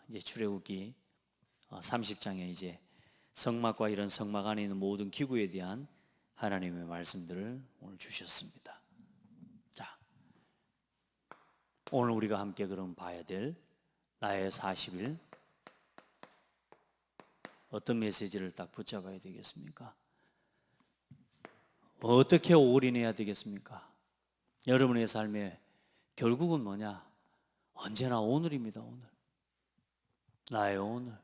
이제 출애굽기 30장에 이제 성막과 이런 성막 안에 있는 모든 기구에 대한 하나님의 말씀들을 오늘 주셨습니다. 자, 오늘 우리가 함께 그럼 봐야 될 나의 40일. 어떤 메시지를 딱 붙잡아야 되겠습니까? 어떻게 올인해야 되겠습니까? 여러분의 삶에 결국은 뭐냐? 언제나 오늘입니다. 오늘. 나의 오늘.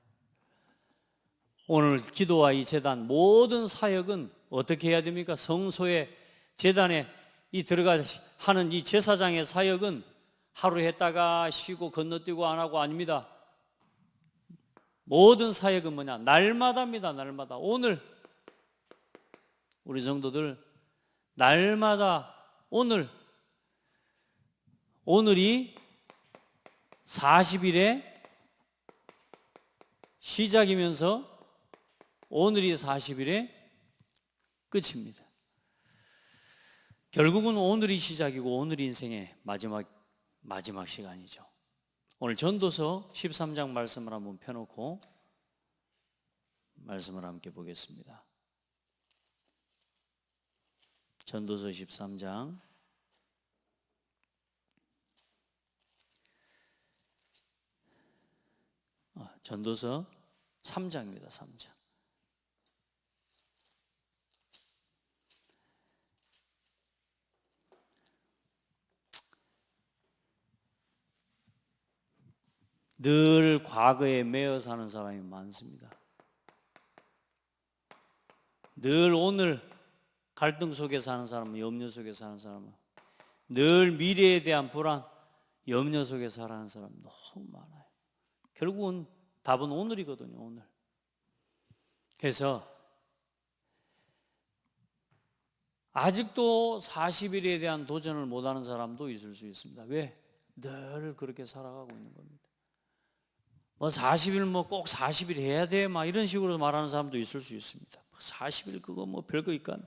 오늘 기도와 이 제단 모든 사역은 어떻게 해야 됩니까? 성소에 제단에 이 들어가 하는 이 제사장의 사역은 하루 했다가 쉬고 건너뛰고 안 하고 아닙니다. 모든 사역은 뭐냐? 날마다입니다. 날마다. 오늘 우리 성도들 날마다 오늘이 40일의 시작이면서 오늘이 40일의 끝입니다. 결국은 오늘이 시작이고 오늘이 인생의 마지막 시간이죠. 오늘 전도서 13장 말씀을 한번 펴놓고 말씀을 함께 보겠습니다. 전도서 13장 전도서 3장입니다. 3장. 늘 과거에 매여 사는 사람이 많습니다. 늘 오늘 갈등 속에 사는 사람은, 염려 속에 사는 사람은, 늘 미래에 대한 불안, 염려 속에 살아가는 사람이 너무 많아요. 결국은 답은 오늘이거든요. 오늘. 그래서 아직도 40일에 대한 도전을 못하는 사람도 있을 수 있습니다. 왜? 늘 그렇게 살아가고 있는 겁니다. 40일 꼭 40일 해야 돼 막 이런 식으로 말하는 사람도 있을 수 있습니다. 40일 그거 별거 있까?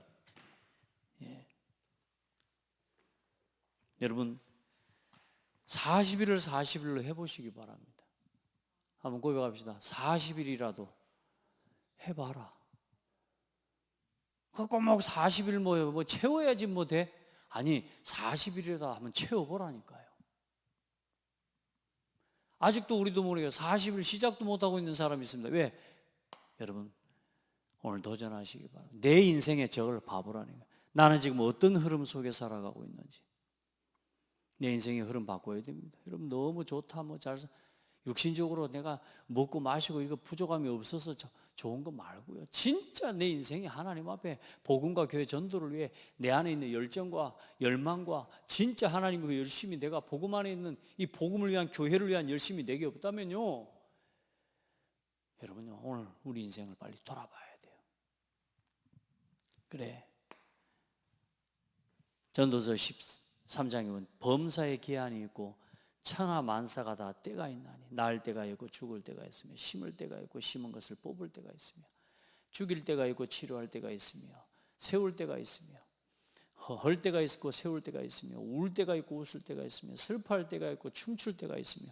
예. 여러분 40일을 40일로 해보시기 바랍니다. 한번 고백합시다. 40일이라도 해봐라. 그거 40일 채워야지 돼? 아니 40일이라도 한번 채워보라니까요. 아직도 우리도 모르게 40일 시작도 못하고 있는 사람이 있습니다. 왜? 여러분 오늘 도전하시기 바랍니다. 내 인생의 저걸 봐보라니까. 나는 지금 어떤 흐름 속에 살아가고 있는지. 내 인생의 흐름 바꿔야 됩니다. 여러분 너무 좋다 육신적으로 내가 먹고 마시고 이거 부족함이 없어서 좋은 거 말고요. 진짜 내 인생이 하나님 앞에 복음과 교회 전도를 위해 내 안에 있는 열정과 열망과 진짜 하나님과 열심히 내가 복음 안에 있는 이 복음을 위한 교회를 위한 열심이 내게 없다면요. 여러분요 오늘 우리 인생을 빨리 돌아봐야 돼요. 그래. 전도서 13장에 보면 범사의 기한이 있고 천하 만사가 다 때가 있나니 날 때가 있고 죽을 때가 있으며 심을 때가 있고 심은 것을 뽑을 때가 있으며 죽일 때가 있고 치료할 때가 있으며 세울 때가 있으며 헐 때가 있고 세울 때가 있으며 울 때가 있고 웃을 때가 있으며 슬퍼할 때가 있고 춤출 때가 있으며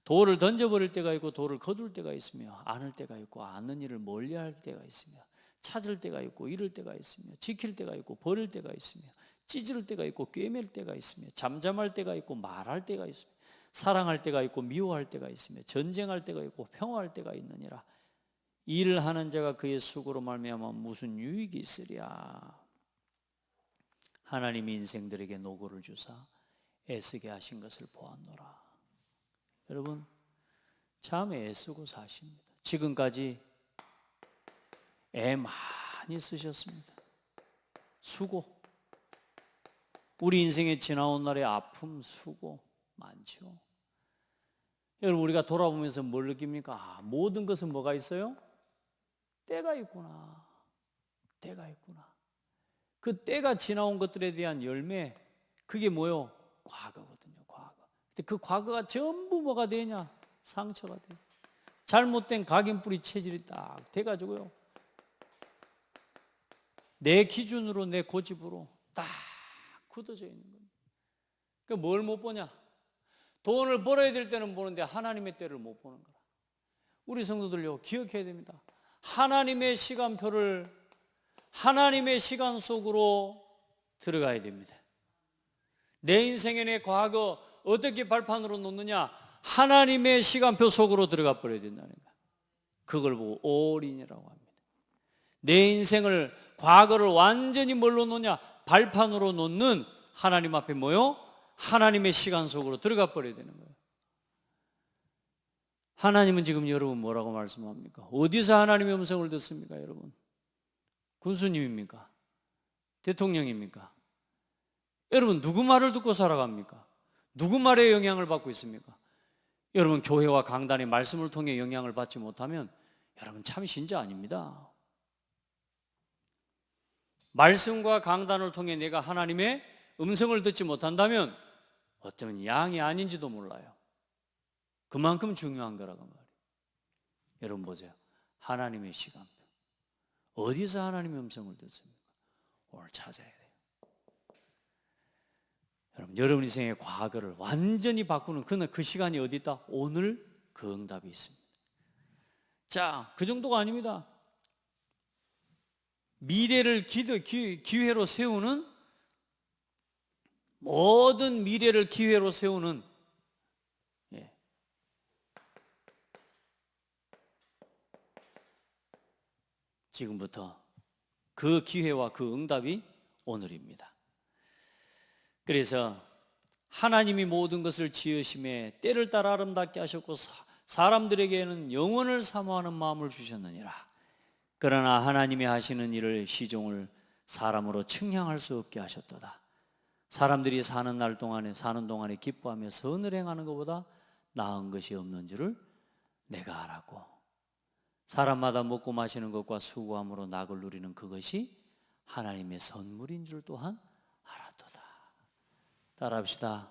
돌을 던져버릴 때가 있고 돌을 거둘 때가 있으며 안을 때가 있고 아는 일을 멀리할 때가 있으며 찾을 때가 있고 잃을 때가 있으며 지킬 때가 있고 버릴 때가 있으며 찢을 때가 있고 꿰맬 때가 있으며 잠잠할 때가 있고 말할 때가 있으며 사랑할 때가 있고 미워할 때가 있으며 전쟁할 때가 있고 평화할 때가 있느니라. 일을 하는 자가 그의 수고로 말미암아 무슨 유익이 있으랴. 하나님이 인생들에게 노고를 주사 애쓰게 하신 것을 보았노라. 여러분 참 애쓰고 사십니다. 지금까지 애 많이 쓰셨습니다. 수고. 우리 인생에 지나온 날의 아픔, 수고 많죠. 여러분 우리가 돌아보면서 뭘 느낍니까? 모든 것은 뭐가 있어요? 때가 있구나. 때가 있구나. 그 때가 지나온 것들에 대한 열매, 그게 뭐요? 과거거든요. 과거. 근데 그 과거가 전부 뭐가 되냐? 상처가 돼. 잘못된 각인뿌리 체질이 딱 돼가지고요. 내 기준으로 내 고집으로 딱 굳어져 있는 겁니다. 그러니까 뭘 못 보냐? 돈을 벌어야 될 때는 보는데 하나님의 때를 못 보는 거라. 우리 성도들요 기억해야 됩니다. 하나님의 시간표를 하나님의 시간 속으로 들어가야 됩니다. 내 인생의 내 과거 어떻게 발판으로 놓느냐? 하나님의 시간표 속으로 들어가 버려야 된다는 거야. 그걸 보고 올인이라고 합니다. 내 인생을, 과거를 완전히 뭘로 놓냐? 발판으로 놓는 하나님 앞에 뭐요? 하나님의 시간 속으로 들어가 버려야 되는 거예요. 하나님은 지금 여러분 뭐라고 말씀합니까? 어디서 하나님의 음성을 듣습니까, 여러분? 군수님입니까? 대통령입니까? 여러분 누구 말을 듣고 살아갑니까? 누구 말에 영향을 받고 있습니까? 여러분 교회와 강단의 말씀을 통해 영향을 받지 못하면 여러분 참 신자 아닙니다. 말씀과 강단을 통해 내가 하나님의 음성을 듣지 못한다면 어쩌면 양이 아닌지도 몰라요. 그만큼 중요한 거라고 말이에요. 여러분 보세요. 하나님의 시간표. 어디서 하나님의 음성을 듣습니까? 오늘 찾아야 돼요. 여러분 인생의 과거를 완전히 바꾸는 그 시간이 어디 있다? 오늘 그 응답이 있습니다. 자, 그 정도가 아닙니다. 미래를 기회로 세우는, 모든 미래를 기회로 세우는, 지금부터 그 기회와 그 응답이 오늘입니다. 그래서 하나님이 모든 것을 지으심에 때를 따라 아름답게 하셨고 사람들에게는 영원을 사모하는 마음을 주셨느니라. 그러나 하나님이 하시는 일을 시종을 사람으로 측량할 수 없게 하셨도다. 사람들이 사는 동안에 기뻐하며 선을 행하는 것보다 나은 것이 없는 줄을 내가 알았고, 사람마다 먹고 마시는 것과 수고함으로 낙을 누리는 그것이 하나님의 선물인 줄 또한 알았도다. 따라합시다.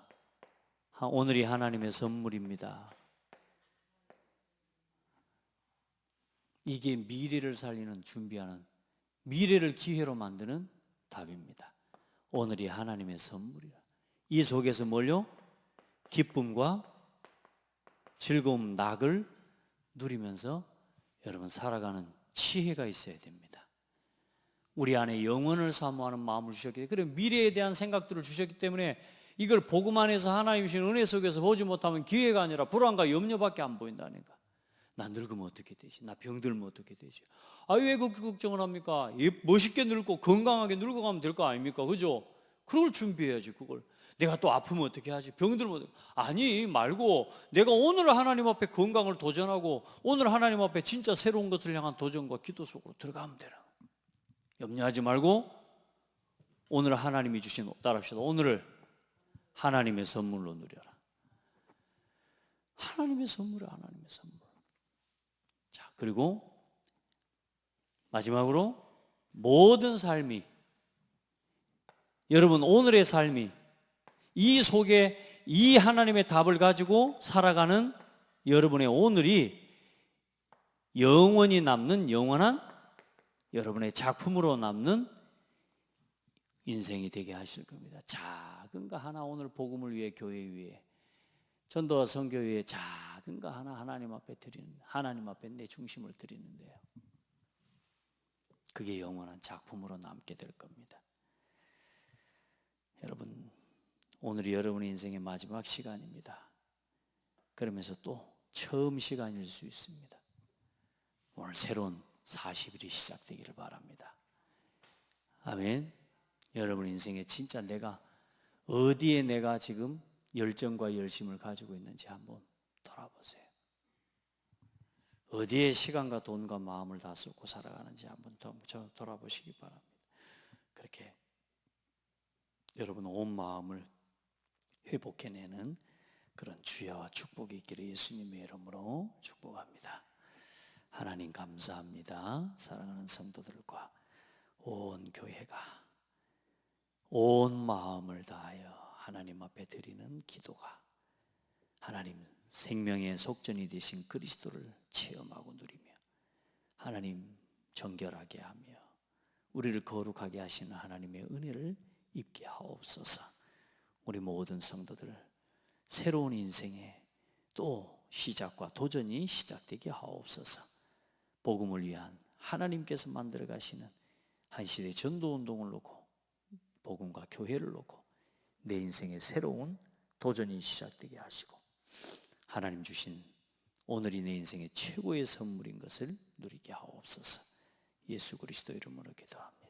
오늘이 하나님의 선물입니다. 이게 미래를 살리는, 준비하는, 미래를 기회로 만드는 답입니다. 오늘이 하나님의 선물이라. 이 속에서 뭘요? 기쁨과 즐거움, 낙을 누리면서 여러분 살아가는 지혜가 있어야 됩니다. 우리 안에 영원을 사모하는 마음을 주셨기 때문에, 그래 미래에 대한 생각들을 주셨기 때문에 이걸 복음 안에서 하나님 주신 은혜 속에서 보지 못하면 기회가 아니라 불안과 염려밖에 안 보인다니까. 나 늙으면 어떻게 되지? 나 병들면 어떻게 되지? 왜 그렇게 걱정을 합니까? 멋있게 늙고 건강하게 늙어가면 될 거 아닙니까? 그죠? 그걸 준비해야지. 그걸 내가 또 아프면 어떻게 하지? 병들면 어떻게? 아니 말고 내가 오늘 하나님 앞에 건강을 도전하고 오늘 하나님 앞에 진짜 새로운 것을 향한 도전과 기도 속으로 들어가면 되라. 염려하지 말고 오늘 하나님이 주신, 따라합시다. 오늘을 하나님의 선물로 누려라. 하나님의 선물이야, 하나님의 선물. 자, 그리고 마지막으로 모든 삶이, 여러분 오늘의 삶이 이 속에 이 하나님의 답을 가지고 살아가는 여러분의 오늘이 영원히 남는, 영원한 여러분의 작품으로 남는 인생이 되게 하실 겁니다. 작은 거 하나, 오늘 복음을 위해, 교회 위해, 전도와 선교 위해 작은 거 하나 하나님 앞에 드리는, 하나님 앞에 내 중심을 드리는데요, 그게 영원한 작품으로 남게 될 겁니다. 여러분, 오늘이 여러분의 인생의 마지막 시간입니다. 그러면서 또 처음 시간일 수 있습니다. 오늘 새로운 40일이 시작되기를 바랍니다. 아멘. 여러분 인생에 진짜 어디에 내가 지금 열정과 열심을 가지고 있는지 한번 돌아보세요. 어디에 시간과 돈과 마음을 다 쏟고 살아가는지 한번 돌아보시기 바랍니다. 그렇게 여러분 온 마음을 회복해내는 그런 주야와 축복이 있기를 예수님의 이름으로 축복합니다. 하나님 감사합니다. 사랑하는 성도들과 온 교회가 온 마음을 다하여 하나님 앞에 드리는 기도가 하나님 생명의 속전이 되신 그리스도를 체험하고 누리며 하나님 정결하게 하며 우리를 거룩하게 하시는 하나님의 은혜를 입게 하옵소서. 우리 모든 성도들 새로운 인생의 또 시작과 도전이 시작되게 하옵소서. 복음을 위한 하나님께서 만들어 가시는 한 시대 전도운동을 놓고 복음과 교회를 놓고 내 인생의 새로운 도전이 시작되게 하시고 하나님 주신 오늘이 내 인생의 최고의 선물인 것을 누리게 하옵소서. 예수 그리스도 이름으로 기도합니다.